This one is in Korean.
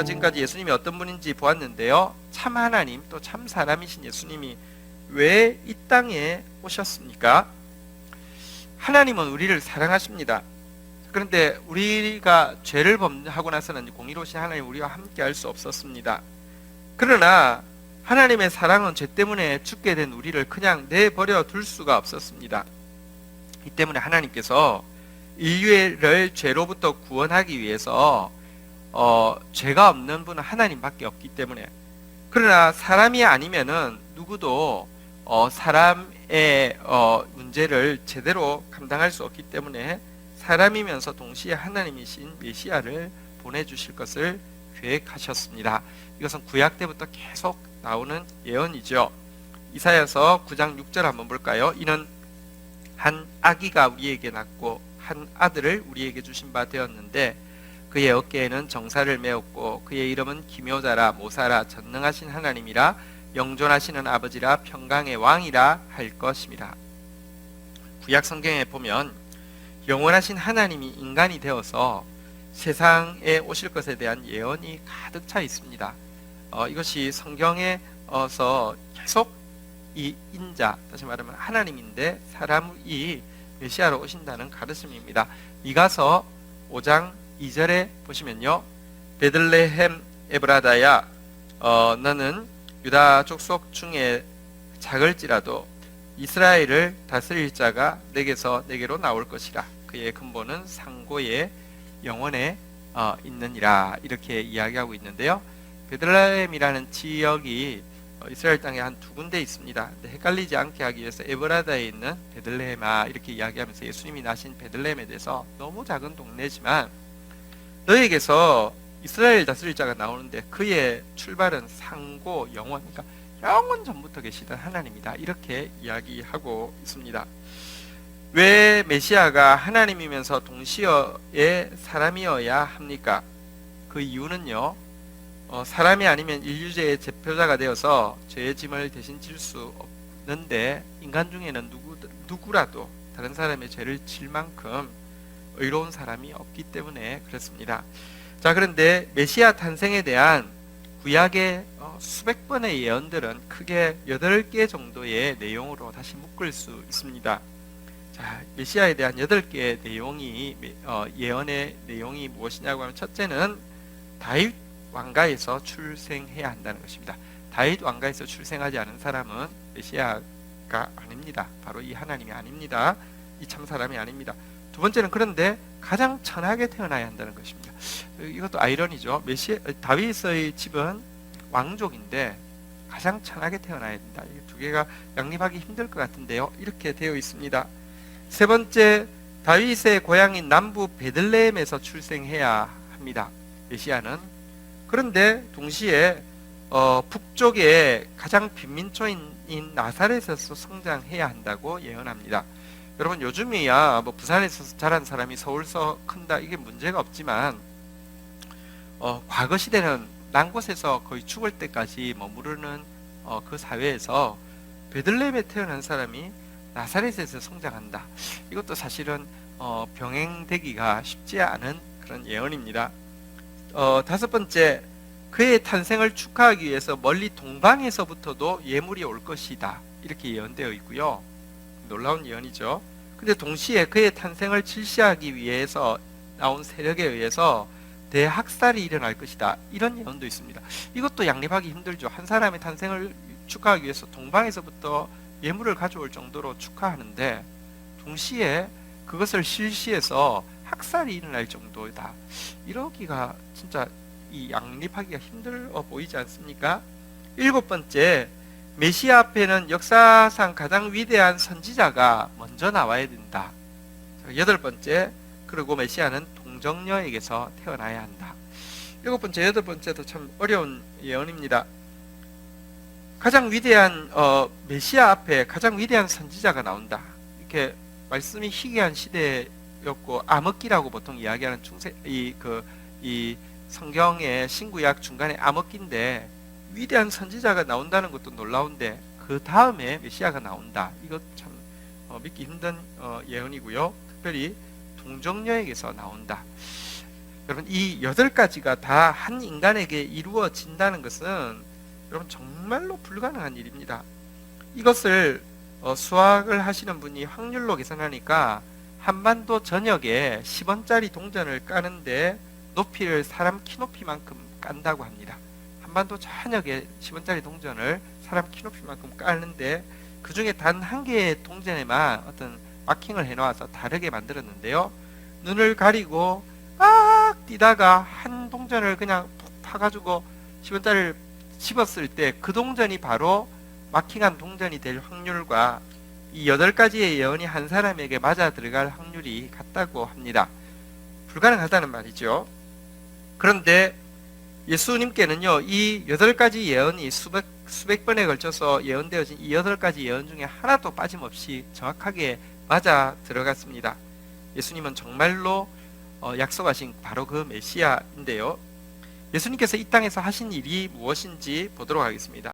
우리가 지금까지 예수님이 어떤 분인지 보았는데요. 참 하나님 또 참 사람이신 예수님이 왜 이 땅에 오셨습니까? 하나님은 우리를 사랑하십니다. 그런데 우리가 죄를 범하고 나서는 공의로우신 하나님 우리와 함께 할 수 없었습니다. 그러나 하나님의 사랑은 죄 때문에 죽게 된 우리를 그냥 내버려 둘 수가 없었습니다. 이 때문에 하나님께서 인류를 죄로부터 구원하기 위해서 죄가 없는 분은 하나님밖에 없기 때문에, 그러나 사람이 아니면은 누구도 사람의 문제를 제대로 감당할 수 없기 때문에 사람이면서 동시에 하나님이신 메시아를 보내주실 것을 계획하셨습니다. 이것은 구약 때부터 계속 나오는 예언이죠. 이사야서 9장 6절 한번 볼까요? 이는 한 아기가 우리에게 낳고 한 아들을 우리에게 주신 바 되었는데 그의 어깨에는 정사를 메었고 그의 이름은 기묘자라 모사라 전능하신 하나님이라 영존하시는 아버지라 평강의 왕이라 할 것입니다. 구약 성경에 보면 영원하신 하나님이 인간이 되어서 세상에 오실 것에 대한 예언이 가득 차 있습니다. 이것이 성경에서 계속 이 인자, 다시 말하면 하나님인데 사람이 메시아로 오신다는 가르침입니다. 미가서 5장 2절에 보시면요, 베들레헴 에브라다야 너는 유다 족속 중에 작을지라도 이스라엘을 다스릴 자가 내게로 나올 것이라. 그의 근본은 상고의 영원에 있느니라. 이렇게 이야기하고 있는데요. 베들레헴이라는 지역이 이스라엘 땅에 한 두 군데 있습니다. 근데 헷갈리지 않게 하기 위해서 에브라다에 있는 베들레헴아 이렇게 이야기하면서 예수님이 나신 베들레헴에 대해서 너무 작은 동네지만 너에게서 이스라엘 다스릴 자가 나오는데 그의 출발은 상고 영원, 그러니까 영원 전부터 계시던 하나님이다. 이렇게 이야기하고 있습니다. 왜 메시아가 하나님이면서 동시에 사람이어야 합니까? 그 이유는요, 사람이 아니면 인류죄의 제표자가 되어서 죄의 짐을 대신 질 수 없는데 인간 중에는 누구라도 다른 사람의 죄를 질 만큼 의로운 사람이 없기 때문에 그렇습니다. 자, 그런데 메시아 탄생에 대한 구약의 수백 번의 예언들은 크게 8개 정도의 내용으로 다시 묶을 수 있습니다. 자, 메시아에 대한 8개의 내용이 예언의 내용이 무엇이냐고 하면, 첫째는 다윗 왕가에서 출생해야 한다는 것입니다. 다윗 왕가에서 출생하지 않은 사람은 메시아가 아닙니다. 바로 이 하나님이 아닙니다. 이 참 사람이 아닙니다. 두 번째는 그런데 가장 천하게 태어나야 한다는 것입니다. 이것도 아이러니죠. 다윗의 집은 왕족인데 가장 천하게 태어나야 된다. 이 두 개가 양립하기 힘들 것 같은데요. 이렇게 되어 있습니다. 세 번째, 다윗의 고향인 남부 베들레헴에서 출생해야 합니다. 메시아는. 그런데 동시에 북쪽의 가장 빈민초인 나사렛에서 성장해야 한다고 예언합니다. 여러분, 요즘이야 뭐 부산에서 자란 사람이 서울서 큰다, 이게 문제가 없지만 과거 시대는 난 곳에서 거의 죽을 때까지 머무르는 그 사회에서 베들레헴에 태어난 사람이 나사렛에서 성장한다. 이것도 사실은 병행되기가 쉽지 않은 그런 예언입니다. 다섯 번째, 그의 탄생을 축하하기 위해서 멀리 동방에서부터도 예물이 올 것이다. 이렇게 예언되어 있고요. 놀라운 예언이죠. 근데 동시에 그의 탄생을 질시하기 위해서 나온 세력에 의해서 대학살이 일어날 것이다. 이런 예언도 있습니다. 이것도 양립하기 힘들죠. 한 사람의 탄생을 축하하기 위해서 동방에서부터 예물을 가져올 정도로 축하하는데 동시에 그것을 실시해서 학살이 일어날 정도다. 이러기가 진짜 이 양립하기가 힘들어 보이지 않습니까? 일곱 번째, 메시아 앞에는 역사상 가장 위대한 선지자가 먼저 나와야 된다. 여덟 번째, 그리고 메시아는 동정녀에게서 태어나야 한다. 일곱 번째, 여덟 번째도 참 어려운 예언입니다. 가장 위대한 메시아 앞에 가장 위대한 선지자가 나온다. 이렇게 말씀이 희귀한 시대였고 암흑기라고 보통 이야기하는 이 성경의 신구약 중간에 암흑기인데 위대한 선지자가 나온다는 것도 놀라운데 그 다음에 메시아가 나온다. 이것 참 믿기 힘든 예언이고요. 특별히 동정녀에게서 나온다. 여러분, 이 8가지가 다 한 인간에게 이루어진다는 것은 여러분 정말로 불가능한 일입니다. 이것을 수학을 하시는 분이 확률로 계산하니까 한반도 전역에 10원짜리 동전을 까는데 높이를 사람 키 높이만큼 깐다고 합니다. 한반도 전역에 10원짜리 동전을 사람 키 높이만큼 까는데 그 중에 단 한 개의 동전에만 어떤 마킹을 해놓아서 다르게 만들었는데요. 눈을 가리고 뛰다가 한 동전을 그냥 푹 파가지고 10원짜리를 집었을 때 그 동전이 바로 마킹한 동전이 될 확률과 이 8가지의 예언이 한 사람에게 맞아 들어갈 확률이 같다고 합니다. 불가능하다는 말이죠. 그런데 예수님께는요, 이 8가지 예언이 수백 번에 걸쳐서 예언되어진 이 8가지 예언 중에 하나도 빠짐없이 정확하게 맞아 들어갔습니다. 예수님은 정말로 약속하신 바로 그 메시아인데요. 예수님께서 이 땅에서 하신 일이 무엇인지 보도록 하겠습니다.